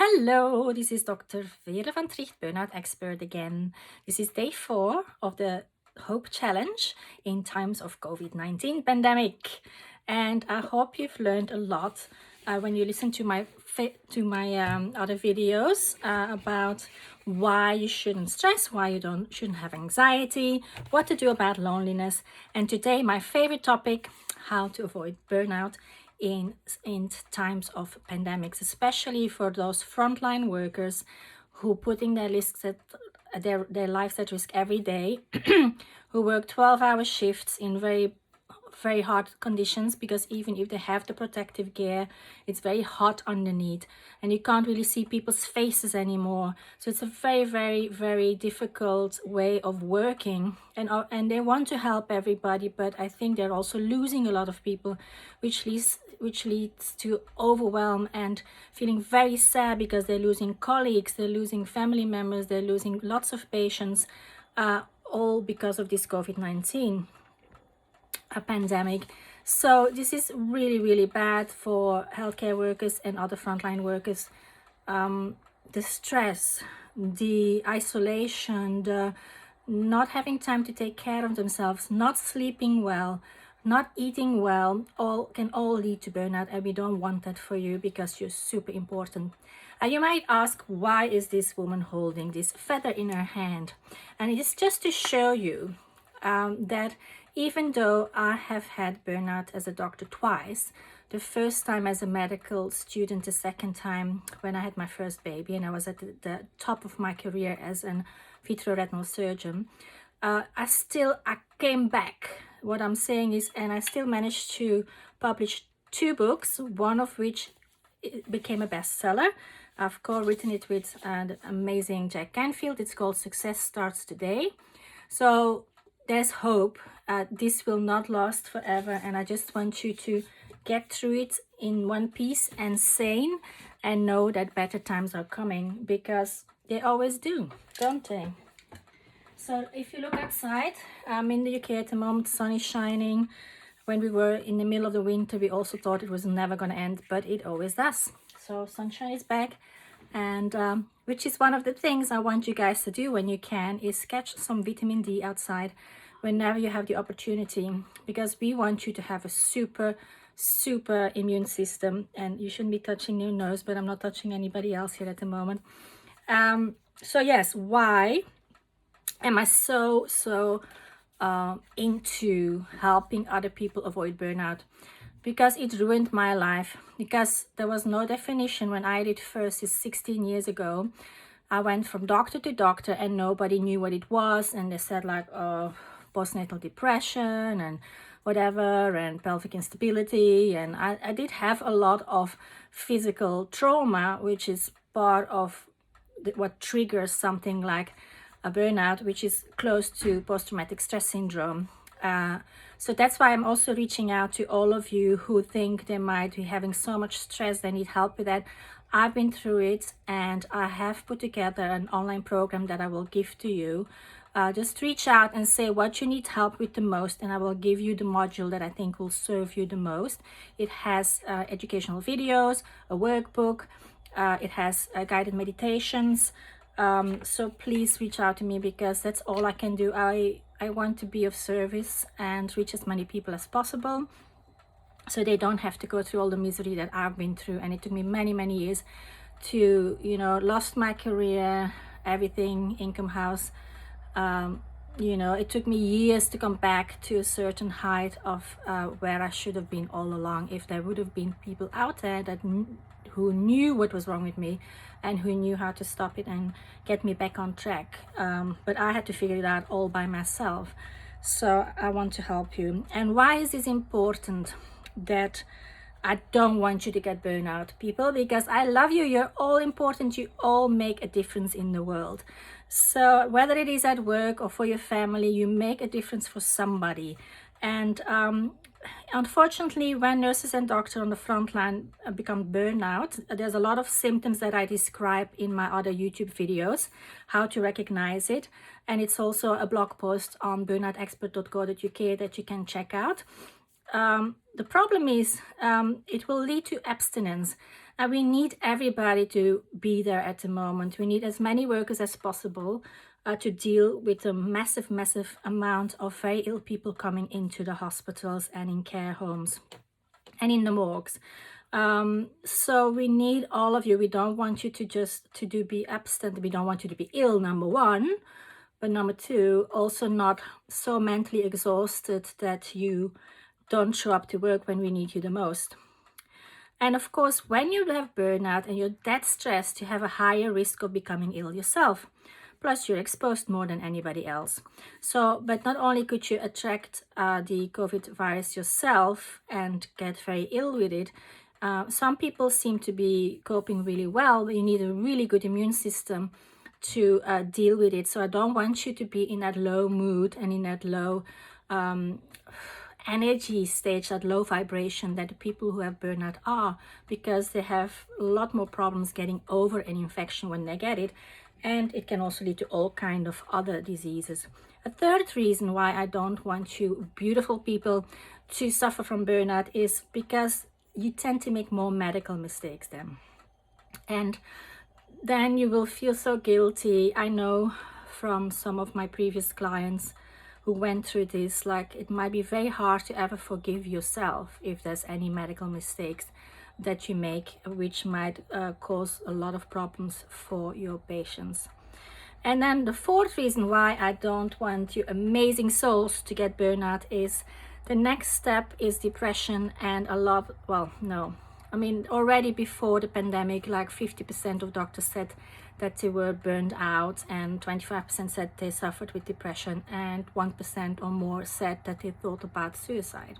Hello, this is Dr. Veerle van Tricht, Burnout expert again. This is day 4 of the Hope Challenge in times of COVID-19 pandemic. And I hope you've learned a lot when you listen to my other videos about why you shouldn't stress, why you shouldn't have anxiety, what to do about loneliness. And today, my favorite topic, how to avoid burnout in times of pandemics, especially for those frontline workers who putting their lives at risk every day, who work 12-hour shifts in very hard conditions, because even if they have the protective gear, it's very hot underneath and you can't really see people's faces anymore. So it's a very difficult way of working, and they want to help everybody, but I think they're also losing a lot of people, which leads to overwhelm and feeling very sad, because they're losing colleagues, they're losing family members, they're losing lots of patients, all because of this COVID-19 pandemic. So this is really bad for healthcare workers and other frontline workers. The stress, the isolation, the not having time to take care of themselves, not sleeping well, not eating well, can all lead to burnout, and we don't want that for you, because you're super important. And you might ask, why is this woman holding this feather in her hand? And it is just to show you that even though I have had burnout as a doctor twice, the first time as a medical student, the second time when I had my first baby, and I was at the top of my career as an vitreoretinal surgeon, I came back. What I'm saying is, and I still managed to publish 2 books, one of which became a bestseller. I've co-written it with the amazing Jack Canfield. It's called Success Starts Today. So there's hope. This will not last forever, and I just want you to get through it in one piece and sane, and know that better times are coming, because they always do, don't they? So if you look outside, I'm in the UK at the moment, the sun is shining. When we were in the middle of the winter, we also thought it was never going to end, but it always does. So sunshine is back, and which is one of the things I want you guys to do when you can, is catch some vitamin D outside whenever you have the opportunity, because we want you to have a super immune system. And you shouldn't be touching your nose, but I'm not touching anybody else here at the moment. So yes, why am I so into helping other people avoid burnout? Because it ruined my life, because there was no definition when I did first, is 16 years ago. I went from doctor to doctor and nobody knew what it was, and they said like, oh, postnatal depression and whatever, and pelvic instability, and I did have a lot of physical trauma, which is part of what triggers something like a burnout, which is close to post-traumatic stress syndrome. So that's why I'm also reaching out to all of you who think they might be having so much stress they need help with that. I've been through it, and I have put together an online program that I will give to you. Just reach out and say what you need help with the most, and I will give you the module that I think will serve you the most. It has educational videos, a workbook, it has guided meditations. So please reach out to me, because that's all I can do. I want to be of service and reach as many people as possible, so they don't have to go through all the misery that I've been through. And it took me many years to, lost my career, everything, income, house. It took me years to come back to a certain height of where I should have been all along, if there would have been people out there who knew what was wrong with me and who knew how to stop it and get me back on track. But I had to figure it out all by myself. So I want to help you. And why is this important? That I don't want you to get burnout, people, because I love you. You're all important. You all make a difference in the world. So whether it is at work or for your family, you make a difference for somebody. And unfortunately, when nurses and doctors on the front line become burnout, there's a lot of symptoms that I describe in my other YouTube videos, how to recognize it. And it's also a blog post on burnoutexpert.co.uk that you can check out. The problem is it will lead to abstinence, And we need everybody to be there at the moment. We need as many workers as possible to deal with a massive, massive amount of very ill people coming into the hospitals and in care homes and in the morgues. So we need all of you. We don't want you to be absent. We don't want you to be ill, number one. But number two, also not so mentally exhausted that you don't show up to work when we need you the most. And of course, when you have burnout and you're that stressed, you have a higher risk of becoming ill yourself. Plus, you're exposed more than anybody else. So, but not only could you attract the COVID virus yourself and get very ill with it, some people seem to be coping really well, but you need a really good immune system to deal with it. So I don't want you to be in that low mood and in that low energy stage, that low vibration that the people who have burnout are, because they have a lot more problems getting over an infection when they get it, and it can also lead to all kind of other diseases. A third reason why I don't want you beautiful people to suffer from burnout is because you tend to make more medical mistakes then, and then you will feel so guilty. I know from some of my previous clients who went through this, like it might be very hard to ever forgive yourself if there's any medical mistakes that you make, which might cause a lot of problems for your patients. And then the fourth reason why I don't want you amazing souls to get burnout is the next step is depression. And a lot, well, no, I mean, already before the pandemic, like 50% of doctors said that they were burned out, and 25% said they suffered with depression, and 1% or more said that they thought about suicide.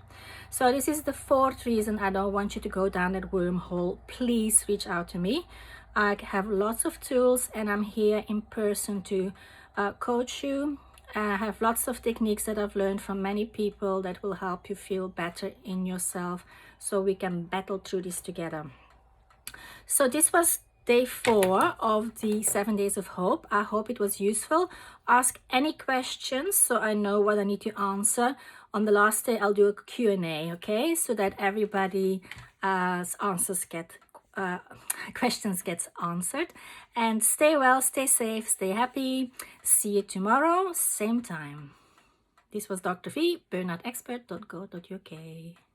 So this is the fourth reason I don't want you to go down that wormhole. Please reach out to me. I have lots of tools, and I'm here in person to coach you. I have lots of techniques that I've learned from many people that will help you feel better in yourself, so we can battle through this together. So this was day 4 of the 7 days of hope. I hope it was useful. Ask any questions so I know what I need to answer. On the last day, I'll do a Q&A, okay? So that everybody's questions gets answered. And stay well, stay safe, stay happy. See you tomorrow, same time. This was Dr. V, burnoutexpert.co.uk.